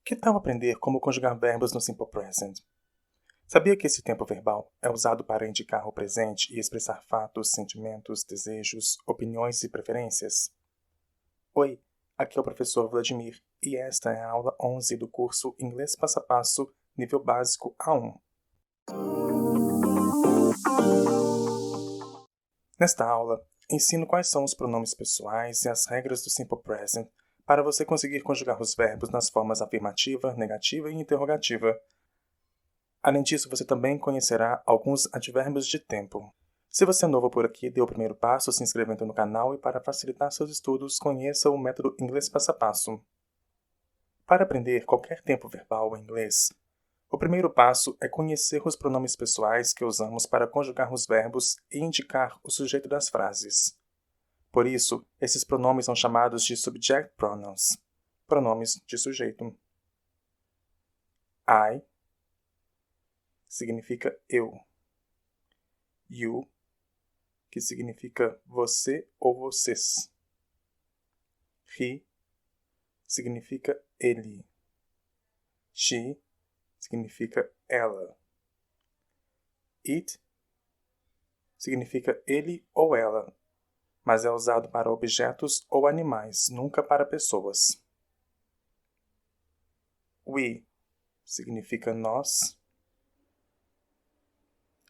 Que tal aprender como conjugar verbos no Simple Present? Sabia que esse tempo verbal é usado para indicar o presente e expressar fatos, sentimentos, desejos, opiniões e preferências? Oi, aqui é o professor Vladimir e esta é a aula 11 do curso Inglês Passo a Passo, nível básico A1. Nesta aula, ensino quais são os pronomes pessoais e as regras do Simple Present para você conseguir conjugar os verbos nas formas afirmativa, negativa e interrogativa. Além disso, você também conhecerá alguns advérbios de tempo. Se você é novo por aqui, dê o primeiro passo se inscrevendo no canal e para facilitar seus estudos, conheça o método Inglês Passo a Passo. Para aprender qualquer tempo verbal em inglês, o primeiro passo é conhecer os pronomes pessoais que usamos para conjugar os verbos e indicar o sujeito das frases. Por isso, esses pronomes são chamados de subject pronouns, pronomes de sujeito. I significa eu. You, que significa você ou vocês. He significa ele. She significa ela. It significa ele ou ela, mas é usado para objetos ou animais, nunca para pessoas. We significa nós.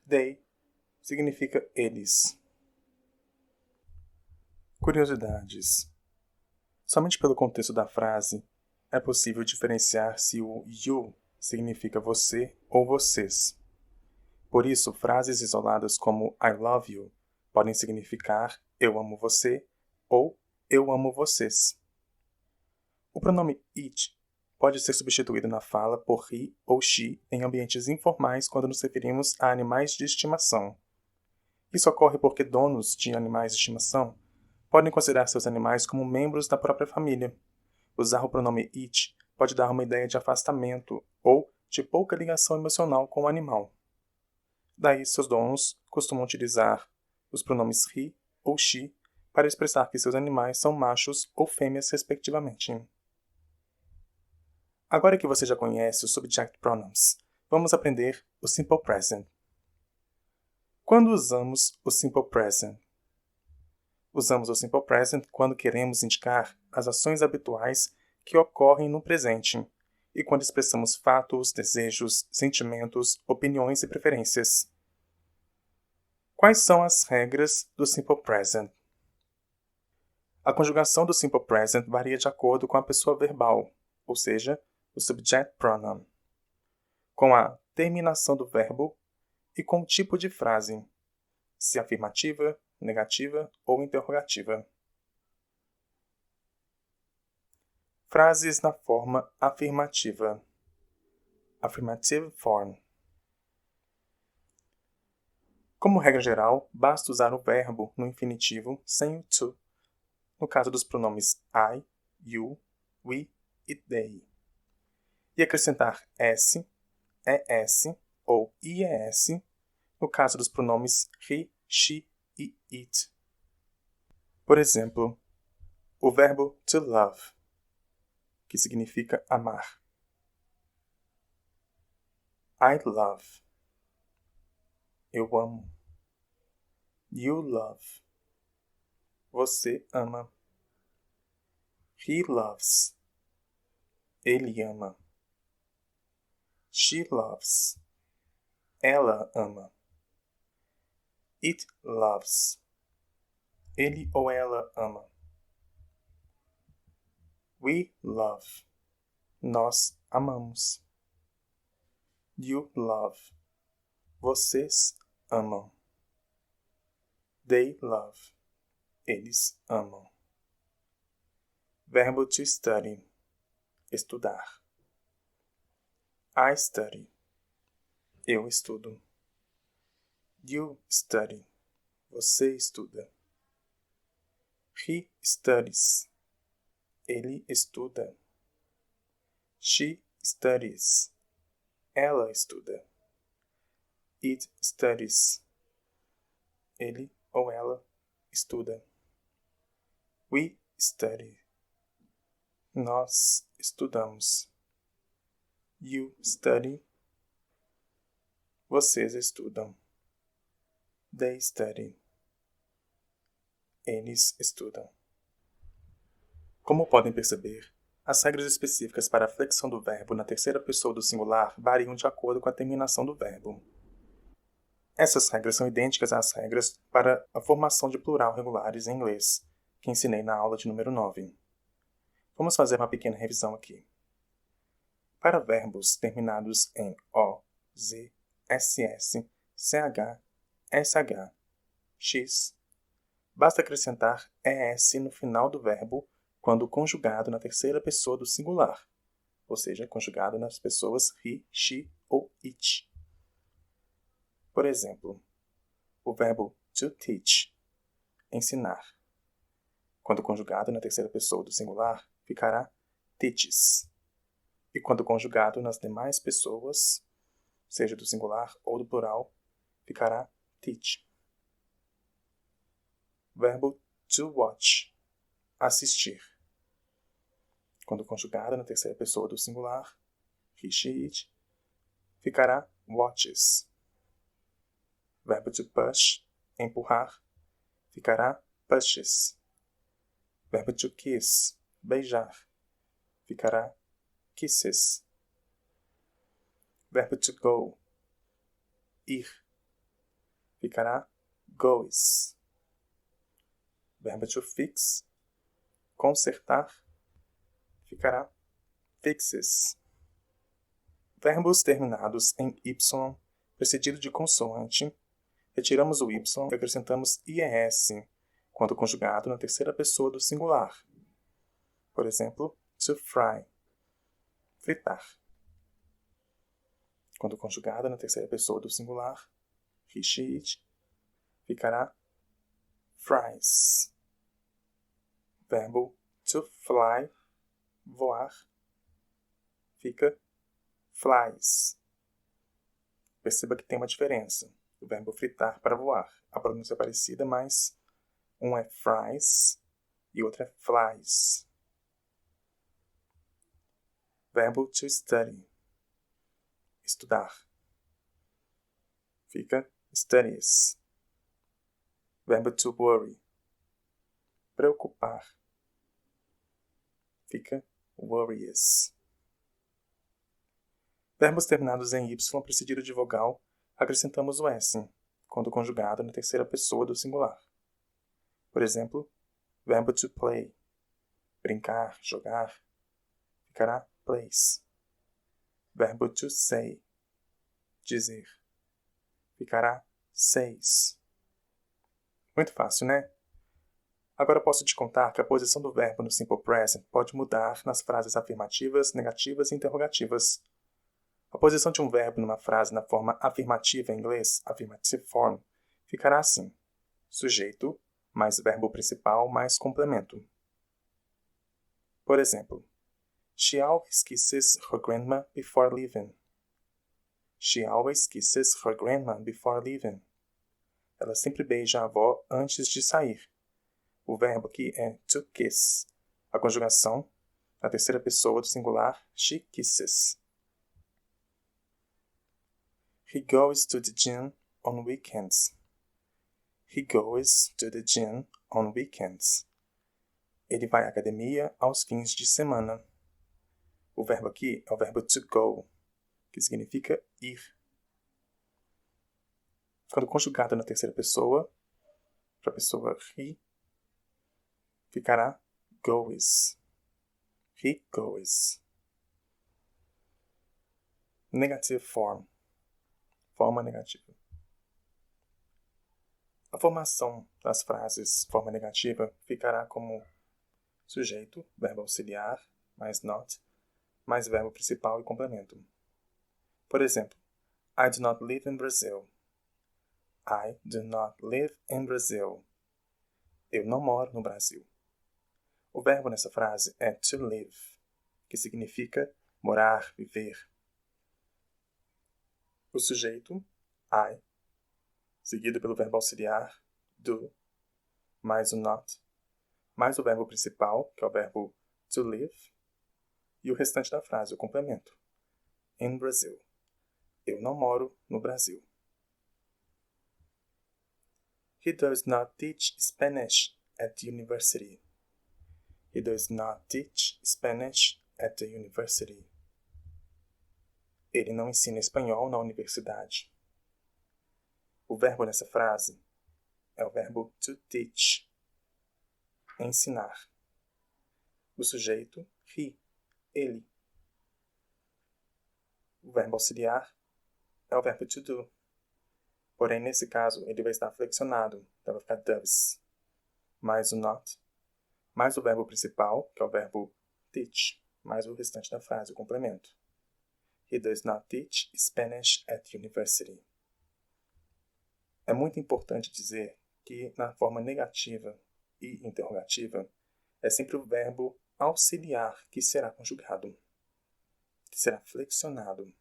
They significa eles. Curiosidades. Somente pelo contexto da frase é possível diferenciar se o you significa você ou vocês. Por isso, frases isoladas como I love you podem significar eu amo você ou eu amo vocês. O pronome it pode ser substituído na fala por he ou she em ambientes informais quando nos referimos a animais de estimação. Isso ocorre porque donos de animais de estimação podem considerar seus animais como membros da própria família. Usar o pronome it pode dar uma ideia de afastamento ou de pouca ligação emocional com o animal. Daí, seus donos costumam utilizar os pronomes he ou she para expressar que seus animais são machos ou fêmeas, respectivamente. Agora que você já conhece os subject pronouns, vamos aprender o Simple Present. Quando usamos o Simple Present? Usamos o Simple Present quando queremos indicar as ações habituais que ocorrem no presente e quando expressamos fatos, desejos, sentimentos, opiniões e preferências. Quais são as regras do Simple Present? A conjugação do Simple Present varia de acordo com a pessoa verbal, ou seja, o subject pronoun, com a terminação do verbo e com o tipo de frase, se afirmativa, negativa ou interrogativa. Frases na forma afirmativa. Affirmative form. Como regra geral, basta usar o verbo no infinitivo sem o to, no caso dos pronomes I, you, we e they. E acrescentar s, es ou ies, no caso dos pronomes he, she e it. Por exemplo, o verbo to love, que significa amar. I love. Eu amo. You love. Você ama. He loves. Ele ama. She loves. Ela ama. It loves. Ele ou ela ama. We love. Nós amamos. You love. Vocês amam. They love. Eles amam. Verbo to study. Estudar. I study. Eu estudo. You study. Você estuda. He studies. Ele estuda. She studies. Ela estuda. It studies. Ele ou ela estuda. We study. Nós estudamos. You study. Vocês estudam. They study. Eles estudam. Como podem perceber, as regras específicas para a flexão do verbo na terceira pessoa do singular variam de acordo com a terminação do verbo. Essas regras são idênticas às regras para a formação de plural regulares em inglês, que ensinei na aula de número 9. Vamos fazer uma pequena revisão aqui. Para verbos terminados em O, Z, SS, CH, SH, X, basta acrescentar ES no final do verbo quando conjugado na terceira pessoa do singular, ou seja, conjugado nas pessoas he, she ou it. Por exemplo, o verbo to teach, ensinar. Quando conjugado na terceira pessoa do singular, ficará teaches. E quando conjugado nas demais pessoas, seja do singular ou do plural, ficará teach. Verbo to watch, assistir. Quando conjugado na terceira pessoa do singular, he, she, it, ficará watches. Verbo to push, empurrar, ficará pushes. Verbo to kiss, beijar, ficará kisses. Verbo to go, ir, ficará goes. Verbo to fix, consertar, ficará fixes. Verbos terminados em Y, precedido de consoante, retiramos o Y e acrescentamos IES, quando conjugado na terceira pessoa do singular. Por exemplo, to fry, fritar. Quando conjugado na terceira pessoa do singular, he, she, it, ficará fries. Verbo to fly, voar, fica flies. Perceba que tem uma diferença do verbo fritar para voar. A pronúncia é parecida, mas um é fries e outro é flies. Verbo to study, estudar, fica studies. Verbo to worry, preocupar, fica worries. Verbos terminados em Y precedido de vogal, acrescentamos o S, quando conjugado na terceira pessoa do singular. Por exemplo, verbo to play, brincar, jogar, ficará plays. Verbo to say, dizer, ficará says. Muito fácil, né? Agora posso te contar que a posição do verbo no Simple Present pode mudar nas frases afirmativas, negativas e interrogativas. A posição de um verbo numa frase na forma afirmativa em inglês, affirmative form, ficará assim: sujeito mais verbo principal mais complemento. Por exemplo, she always kisses her grandma before leaving. She always kisses her grandma before leaving. Ela sempre beija a avó antes de sair. O verbo aqui é to kiss. A conjugação, na terceira pessoa do singular, she kisses. He goes to the gym on weekends. He goes to the gym on weekends. Ele vai à academia aos fins de semana. O verbo aqui é o verbo to go, que significa ir. Quando conjugado na terceira pessoa, para a pessoa he, ficará goes. He goes. Negative form. Forma negativa. A formação das frases forma negativa ficará como sujeito, verbo auxiliar, mais not, mais verbo principal e complemento. Por exemplo, I do not live in Brazil. I do not live in Brazil. Eu não moro no Brasil. O verbo nessa frase é to live, que significa morar, viver. O sujeito, I, seguido pelo verbo auxiliar, do, mais o not, mais o verbo principal, que é o verbo to live, e o restante da frase, o complemento. in Brazil. Eu não moro no Brasil. He does not teach Spanish at the university. He does not teach Spanish at the university. Ele não ensina espanhol na universidade. O verbo nessa frase é o verbo to teach, ensinar. O sujeito, he, ele. O verbo auxiliar é o verbo to do. Porém, nesse caso, ele vai estar flexionado, então vai ficar does. Mais o not, mais o verbo principal, que é o verbo teach, mais o restante da frase, o complemento. He does not teach Spanish at university. É muito importante dizer que na forma negativa e interrogativa é sempre o verbo auxiliar que será conjugado, que será flexionado.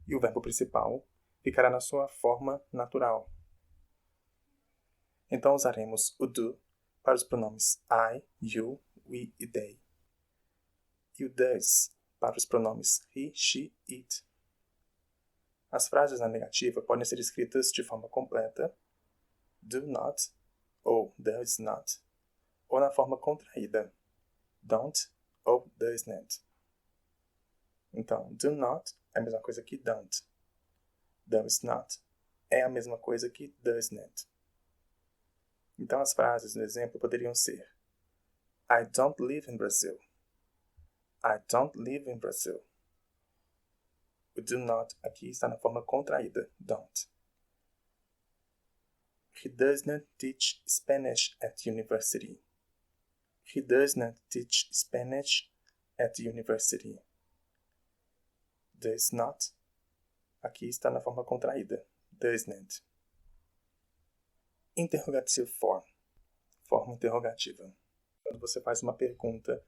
E o verbo principal ficará na sua forma natural. Então usaremos o do para os pronomes I, you, we e they. E o does para os pronomes he, she, it. As frases na negativa podem ser escritas de forma completa, do not ou does not, ou na forma contraída, don't ou does not. Então, do not é a mesma coisa que don't. Does not é a mesma coisa que does not. Então, as frases no exemplo poderiam ser I don't live in Brazil. I don't live in Brazil. O do not aqui está na forma contraída, don't. He does not teach Spanish at university. He does not teach Spanish at university. Does not aqui está na forma contraída, does not. Interrogative form, forma interrogativa. Quando você faz uma pergunta,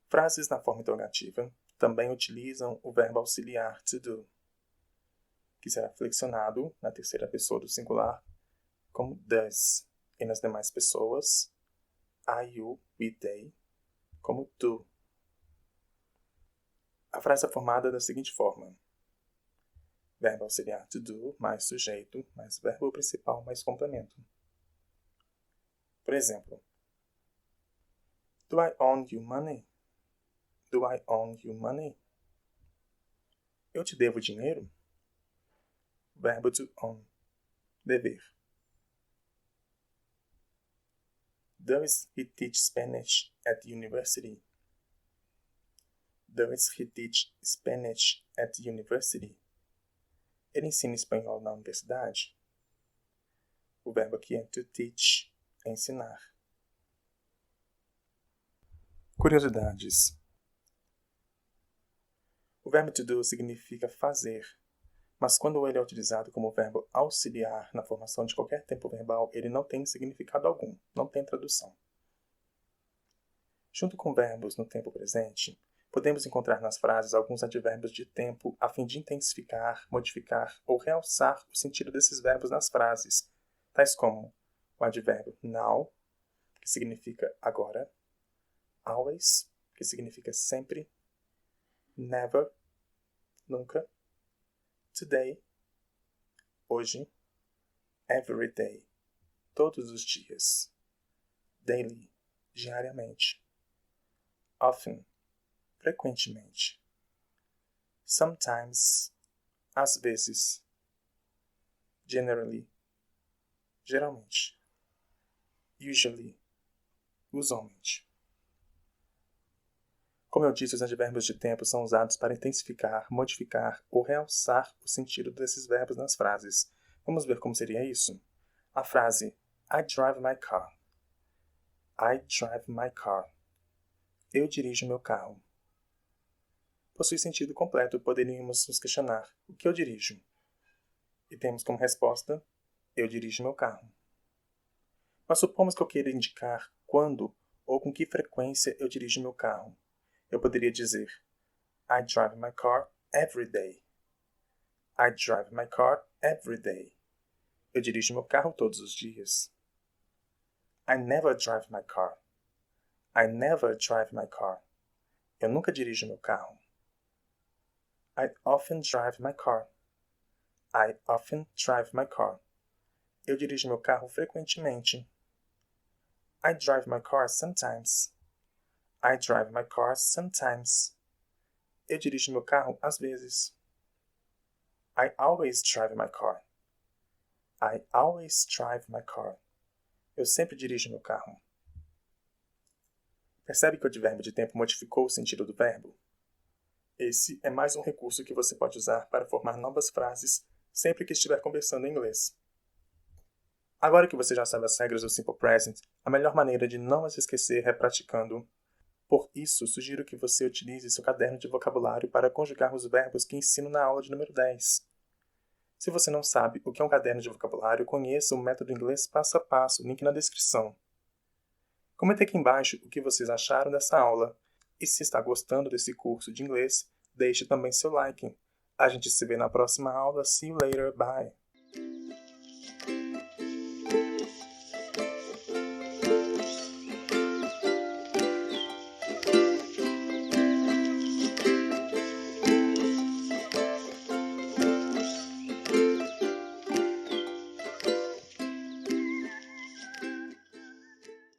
frases na forma interrogativa também utilizam o verbo auxiliar to do, que será flexionado na terceira pessoa do singular como does, e nas demais pessoas, I, you, we, they, como do. A frase é formada da seguinte forma: verbo auxiliar to do, mais sujeito, mais verbo principal, mais complemento. Por exemplo, do I owe you money? Do I owe you money? Eu te devo dinheiro? Verbo to owe, dever. Does he teach Spanish at university? Does he teach Spanish at university? Ele ensina espanhol na universidade? O verbo aqui é to teach, ensinar. Curiosidades. O verbo to do significa fazer, mas quando ele é utilizado como verbo auxiliar na formação de qualquer tempo verbal, ele não tem significado algum, não tem tradução. Junto com verbos no tempo presente, podemos encontrar nas frases alguns advérbios de tempo a fim de intensificar, modificar ou realçar o sentido desses verbos nas frases, tais como o advérbio now, que significa agora, always, que significa sempre, never, nunca, today, hoje, every day, todos os dias, daily, diariamente, often, frequentemente, sometimes, às vezes, generally, geralmente, usually, usualmente. Como eu disse, os advérbios de tempo são usados para intensificar, modificar ou realçar o sentido desses verbos nas frases. Vamos ver como seria isso? A frase I drive my car. I drive my car. Eu dirijo meu carro. Possui sentido completo, poderíamos nos questionar: o que eu dirijo? E temos como resposta: eu dirijo meu carro. Mas supomos que eu queira indicar quando ou com que frequência eu dirijo meu carro. Eu poderia dizer I drive my car every day. I drive my car every day. Eu dirijo meu carro todos os dias. I never drive my car. I never drive my car. Eu nunca dirijo meu carro. I often drive my car. I often drive my car. Eu dirijo meu carro frequentemente. I drive my car sometimes. I drive my car sometimes. Eu dirijo meu carro às vezes. I always drive my car. I always drive my car. Eu sempre dirijo meu carro. Percebe que o advérbio de tempo modificou o sentido do verbo? Esse é mais um recurso que você pode usar para formar novas frases sempre que estiver conversando em inglês. Agora que você já sabe as regras do Simple Present, a melhor maneira de não as esquecer é praticando. Por isso, sugiro que você utilize seu caderno de vocabulário para conjugar os verbos que ensino na aula de número 10. Se você não sabe o que é um caderno de vocabulário, conheça o método inglês passo a passo, link na descrição. Comente aqui embaixo o que vocês acharam dessa aula. E se está gostando desse curso de inglês, deixe também seu like. A gente se vê na próxima aula. See you later. Bye.